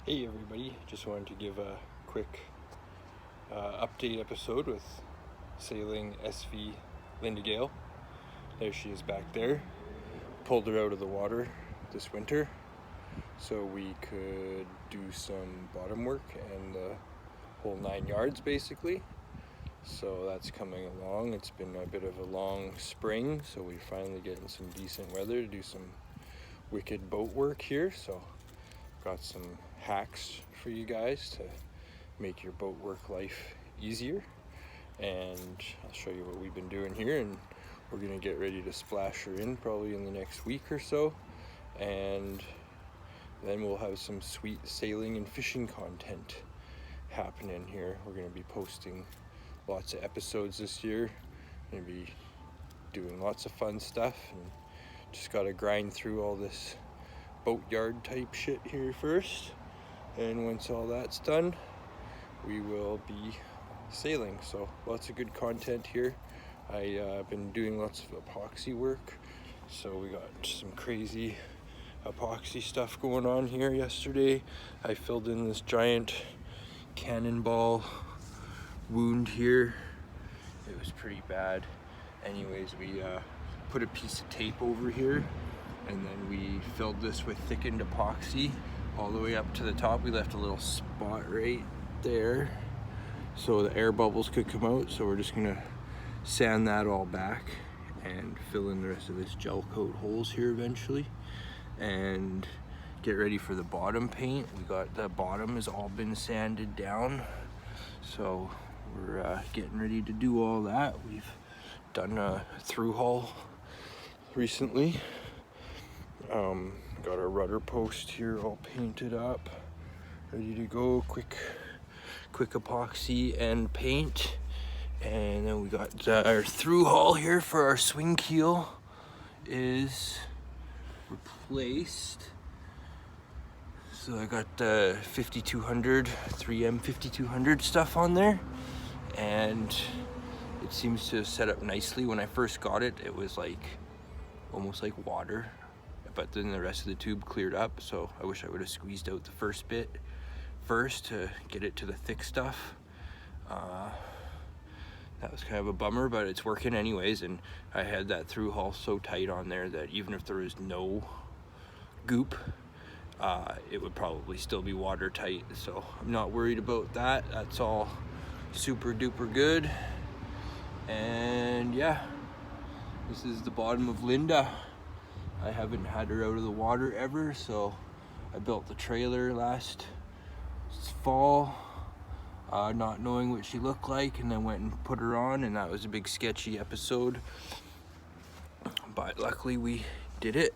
Hey everybody, just wanted to give a quick update episode with sailing SV Linda Gale. There she is back there. Pulled her out of the water this winter so we could do some bottom work and the whole 9 yards basically. So that's coming along. It's been a bit of a long spring, so we're finally getting some decent weather to do some wicked boat work here. So got some hacks for you guys to make your boat work life easier, and I'll show you what we've been doing here, and we're gonna get ready to splash her in probably in the next week or so, and then we'll have some sweet sailing and fishing content happening here. We're gonna be posting lots of episodes this year. Gonna be doing lots of fun stuff, and just gotta grind through all this boatyard type shit here first, and once all that's done we will be sailing. So lots of good content here. I've been doing lots of epoxy work, so we got some crazy epoxy stuff going on here. Yesterday I filled in this giant cannonball wound here. It was pretty bad. Anyways, we put a piece of tape over here, and then we filled this with thickened epoxy all the way up to the top. We left a little spot right there so the air bubbles could come out. So we're just gonna sand that all back and fill in the rest of this gel coat holes here eventually, and get ready for the bottom paint. We got the bottom has all been sanded down, so we're getting ready to do all that. We've done a through haul recently. Got our rudder post here all painted up, ready to go. Quick epoxy and paint, and then we got our through hull here for our swing keel is replaced. So I got the 5200 3M 5200 stuff on there, and it seems to set up nicely. When I first got it, it was like almost like water, but then the rest of the tube cleared up, so I wish I would have squeezed out the first bit first to get it to the thick stuff. That was kind of a bummer, but it's working anyways, and I had that through hull so tight on there that even if there was no goop, it would probably still be watertight, so I'm not worried about that. That's all super duper good. And yeah, this is the bottom of Linda. I haven't had her out of the water ever, so I built the trailer last fall, not knowing what she looked like, and then went and put her on, and that was a big sketchy episode, but luckily we did it.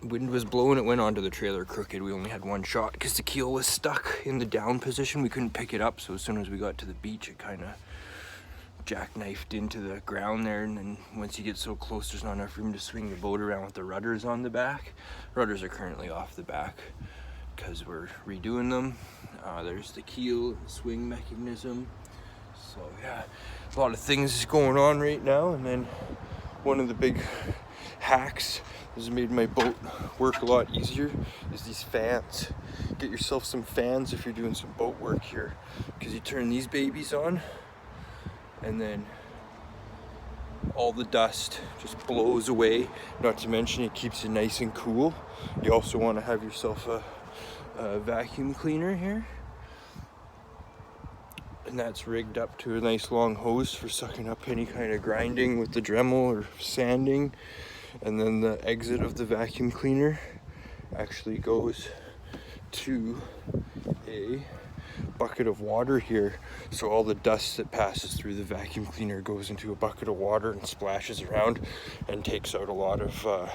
Wind was blowing, it went onto the trailer crooked. We only had one shot because the keel was stuck in the down position. We couldn't pick it up, so as soon as we got to the beach it kind of jackknifed into the ground there, and then once you get so close there's not enough room to swing the boat around with the rudders on the back. Rudders are currently off the back because we're redoing them. There's the keel, swing mechanism. So yeah, a lot of things going on right now. And then one of the big hacks that has made my boat work a lot easier is these fans. Get yourself some fans if you're doing some boat work here, because you turn these babies on and then all the dust just blows away. Not to mention it keeps you nice and cool. You also want to have yourself a vacuum cleaner here, and that's rigged up to a nice long hose for sucking up any kind of grinding with the Dremel or sanding. And then the exit of the vacuum cleaner actually goes to a bucket of water here, so all the dust that passes through the vacuum cleaner goes into a bucket of water and splashes around and takes out a lot of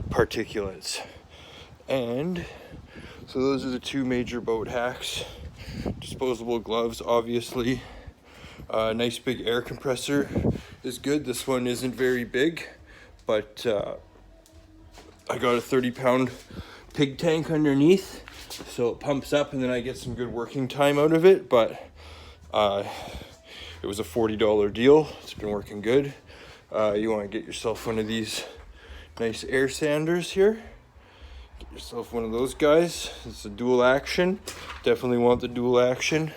particulates. And so those are the two major boat hacks. Disposable gloves, obviously. Nice big air compressor is good. This one isn't very big, but I got a 30-pound pig tank underneath, so it pumps up and then I get some good working time out of it. But it was a $40 deal. It's been working good. You want to get yourself one of these nice air sanders here. yourself one of those guys. It's a dual action. Definitely want the dual action.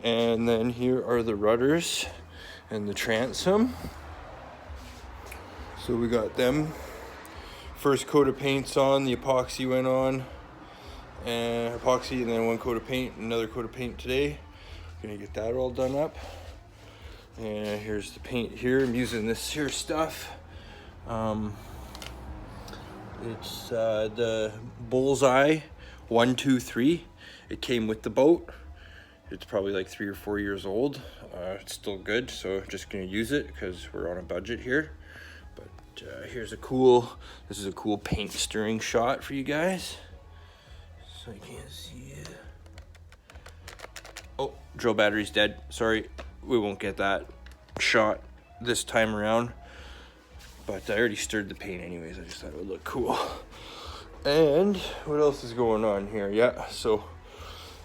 And then here are the rudders and the transom. So we got them. First coat of paint's on, the epoxy went on. And epoxy, and then one coat of paint, another coat of paint today. Gonna get that all done up. And here's the paint here. I'm using this here stuff. It's the Bullseye 123. It came with the boat. It's probably like 3 or 4 years old. It's still good, so just gonna use it because we're on a budget here. But here's this is a cool paint stirring shot for you guys. So you can't see it. Oh, drill battery's dead. Sorry, we won't get that shot this time around. But I already stirred the paint anyways. I just thought it would look cool. And what else is going on here? Yeah, so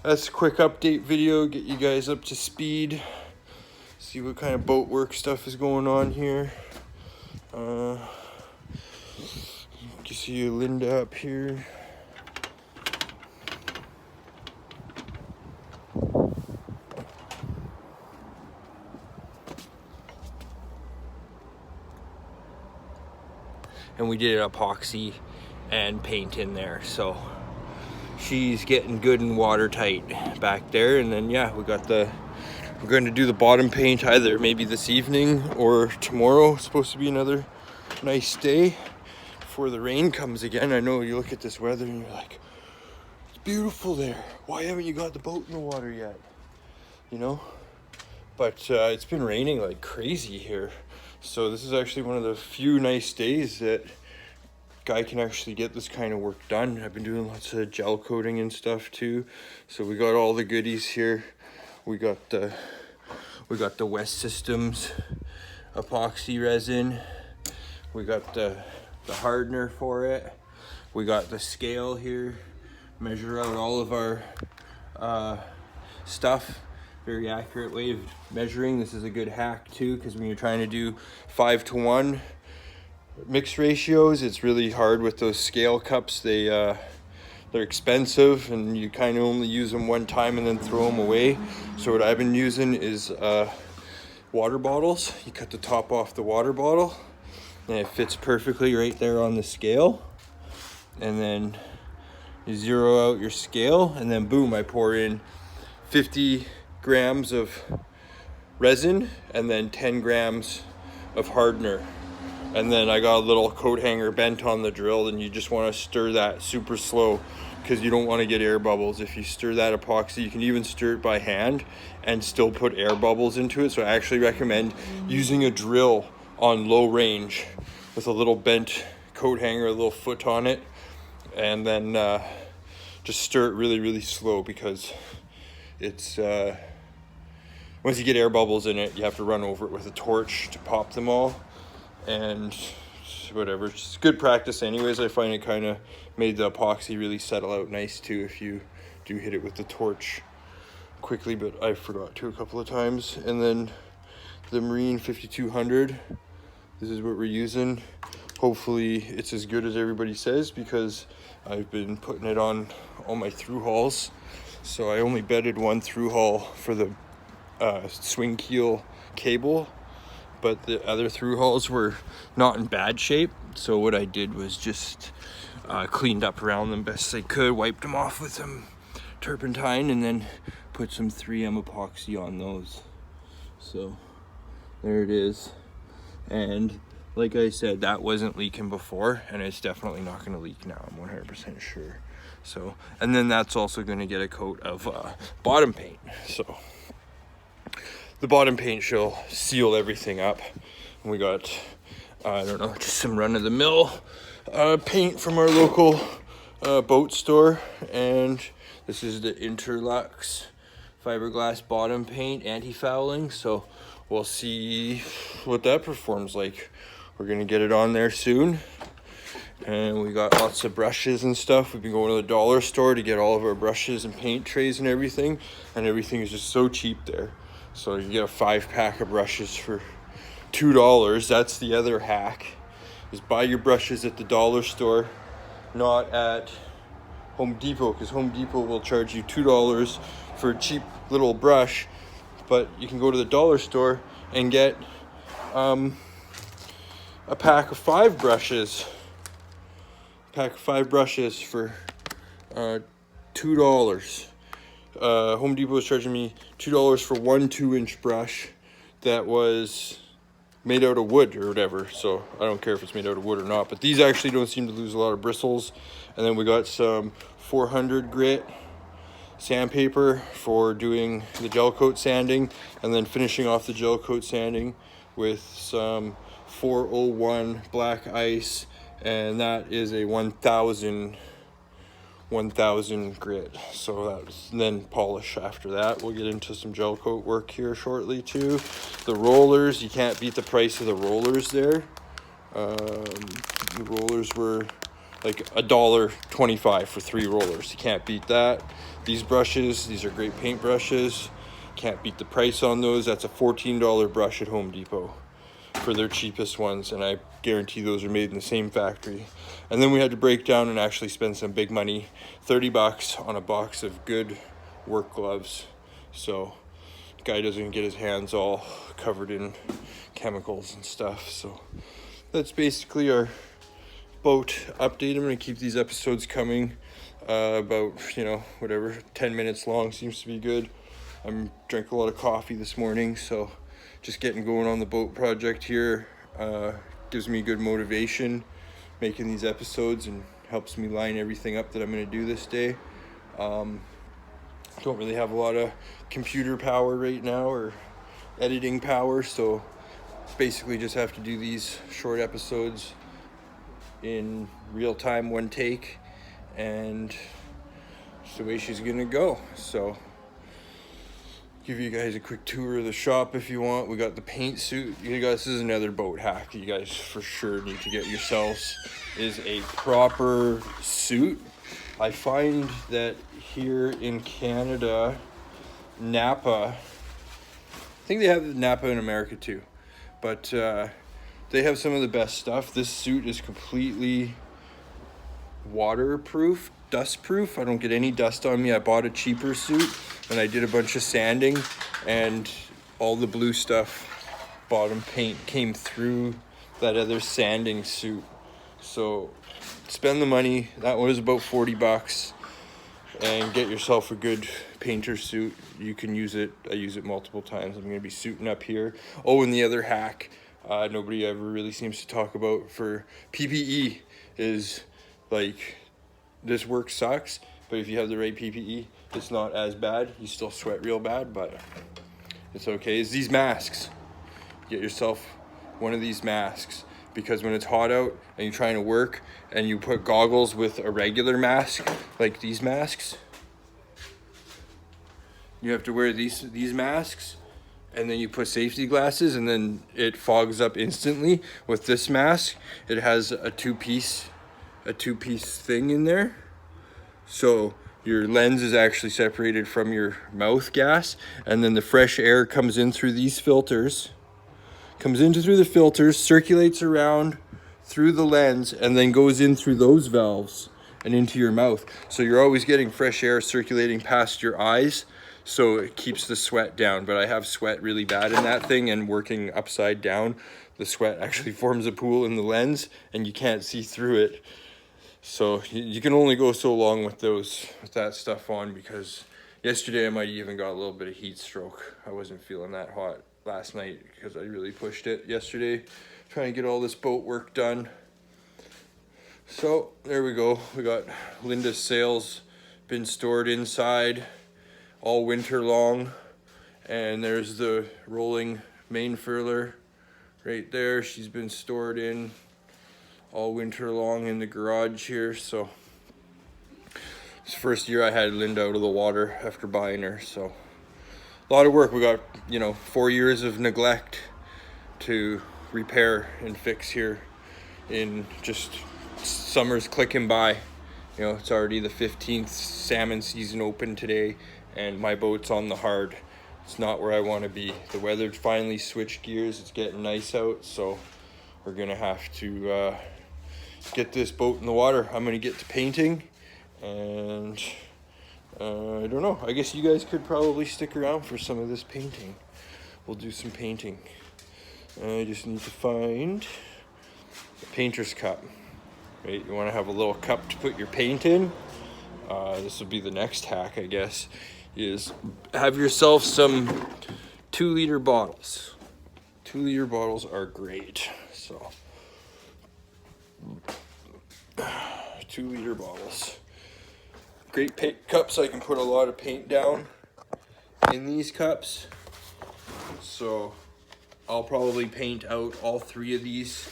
that's a quick update video. Get you guys up to speed. See what kind of boat work stuff is going on here. You can see Linda up here. And we did epoxy and paint in there, so she's getting good and watertight back there. And then yeah, we're going to do the bottom paint either maybe this evening or tomorrow. It's supposed to be another nice day before the rain comes again. I know you look at this weather and you're like, it's beautiful there, why haven't you got the boat in the water yet, you know? But it's been raining like crazy here. So this is actually one of the few nice days that guy can actually get this kind of work done. I've been doing lots of gel coating and stuff too. So we got all the goodies here. We got the West Systems epoxy resin. We got the hardener for it. We got the scale here. Measure out all of our stuff. Very accurate way of measuring. This is a good hack too, because when you're trying to do 5-to-1 mix ratios, it's really hard with those scale cups. They're expensive and you kind of only use them one time and then throw them away. So what I've been using is water bottles. You cut the top off the water bottle and it fits perfectly right there on the scale. And then you zero out your scale and then boom, I pour in 50 grams of resin and then 10 grams of hardener. And then I got a little coat hanger bent on the drill, and you just want to stir that super slow because you don't want to get air bubbles. If you stir that epoxy, you can even stir it by hand and still put air bubbles into it. So I actually recommend using a drill on low range with a little bent coat hanger, a little foot on it, and then just stir it really, really slow, because it's once you get air bubbles in it, you have to run over it with a torch to pop them all. And whatever, it's just good practice anyways. I find it kind of made the epoxy really settle out nice too if you do hit it with the torch quickly, but I forgot to a couple of times. And then the Marine 5200, this is what we're using. Hopefully it's as good as everybody says, because I've been putting it on all my through hauls. So I only bedded one through haul for the swing keel cable, but the other through hauls were not in bad shape. So what I did was just cleaned up around them best I could, wiped them off with some turpentine, and then put some 3M epoxy on those. So there it is. And like I said, that wasn't leaking before, and it's definitely not going to leak now. I'm 100% sure. So, and then that's also going to get a coat of bottom paint. So the bottom paint shall seal everything up. And we got, I don't know, just some run-of-the-mill paint from our local boat store. And this is the Interlux fiberglass bottom paint, anti-fouling. So we'll see what that performs like. We're gonna get it on there soon. And we got lots of brushes and stuff. We've been going to the dollar store to get all of our brushes and paint trays and everything. And everything is just so cheap there. So you get a 5-pack of brushes for $2. That's the other hack, is buy your brushes at the dollar store, not at Home Depot, because Home Depot will charge you $2 for a cheap little brush, but you can go to the dollar store and get a pack of 5 brushes. Pack of 5 brushes for $2. Home Depot was charging me $2 for one 2-inch brush that was made out of wood or whatever, so I don't care if it's made out of wood or not, but these actually don't seem to lose a lot of bristles. And then we got some 400 grit sandpaper for doing the gel coat sanding, and then finishing off the gel coat sanding with some 401 black ice, and that is a 1000 grit. So that's, and then polish after that. We'll get into some gel coat work here shortly too. The rollers, you can't beat the price of the rollers there. The rollers were like $1.25 for 3 rollers. You can't beat that. These brushes, these are great paint brushes. Can't beat the price on those. That's a $14 brush at Home Depot for their cheapest ones, and I guarantee those are made in the same factory. And then we had to break down and actually spend some big money, $30 on a box of good work gloves, so the guy doesn't get his hands all covered in chemicals and stuff. So that's basically our boat update. I'm gonna keep these episodes coming, about, you know, whatever, 10 minutes long seems to be good. I'm drank a lot of coffee this morning, so just getting going on the boat project here gives me good motivation making these episodes, and helps me line everything up that I'm going to do this day. Don't really have a lot of computer power right now, or editing power, so basically just have to do these short episodes in real time, one take, and it's the way she's gonna go. So give you guys a quick tour of the shop if you want. We got the paint suit. You guys, this is another boat hack you guys for sure need to get yourselves, is a proper suit. I find that here in Canada, Napa, I think they have Napa in America too, but they have some of the best stuff. This suit is completely waterproof, dustproof. I don't get any dust on me. I bought a cheaper suit and I did a bunch of sanding, and all the blue stuff, bottom paint, came through that other sanding suit. So spend the money. That one was about $40, and get yourself a good painter suit. You can use it. I use it multiple times. I'm going to be suiting up here. Oh, and the other hack nobody ever really seems to talk about for PPE is, like, this work sucks, but if you have the right PPE, it's not as bad. You still sweat real bad, but it's okay. It's these masks. Get yourself one of these masks, because when it's hot out and you're trying to work and you put goggles with a regular mask, like these masks, you have to wear these masks, and then you put safety glasses, and then it fogs up instantly. With this mask, it has a two-piece thing in there, so your lens is actually separated from your mouth gas, and then the fresh air comes in through these filters, through the filters, circulates around through the lens, and then goes in through those valves and into your mouth. So you're always getting fresh air circulating past your eyes, so it keeps the sweat down. But I have sweat really bad in that thing, and working upside down, the sweat actually forms a pool in the lens and you can't see through it. So you can only go so long with that stuff on, because yesterday I might even got a little bit of heat stroke. I wasn't feeling that hot last night because I really pushed it yesterday trying to get all this boat work done. So there we go. We got Linda's sails been stored inside all winter long, and there's the rolling main furler right there. She's been stored in all winter long in the garage here. So it's the first year I had Linda out of the water after buying her, so a lot of work. We got, 4 years of neglect to repair and fix here. In just summer's clicking by. It's already the 15th salmon season open today, and my boat's on the hard. It's not where I want to be. The weather finally switched gears. It's getting nice out, so we're gonna have to get this boat in the water. I'm gonna get to painting, And I don't know. I guess you guys could probably stick around for some of this painting. We'll do some painting. I just need to find a painter's cup. Right? You want to have a little cup to put your paint in. This will be the next hack, I guess, is have yourself some 2-liter bottles. 2-liter bottles are great. So 2-liter bottles. Great paint cups. I can put a lot of paint down in these cups. So I'll probably paint out all 3 of these.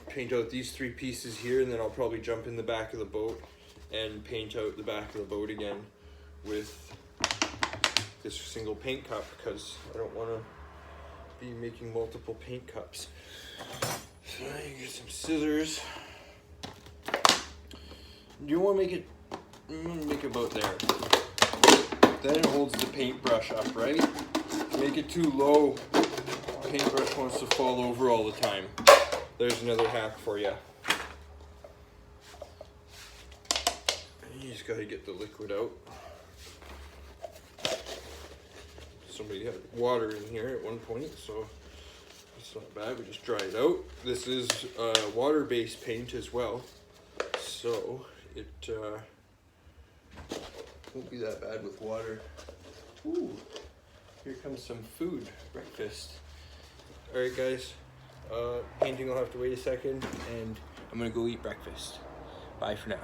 Paint out these 3 pieces here, and then I'll probably jump in the back of the boat and paint out the back of the boat again with this single paint cup, because I don't want to be making multiple paint cups. So now you get some scissors. You want to make it, about there. Then it holds the paintbrush up, right? Make it too low, the paintbrush wants to fall over all the time. There's another hack for you. You just gotta get the liquid out. Somebody had water in here at one point, so it's not bad. We just dry it out. This is water-based paint as well, so it won't be that bad with water. Ooh, here comes some food, breakfast. All right, guys. Painting will have to wait a second, and I'm gonna go eat breakfast. Bye for now.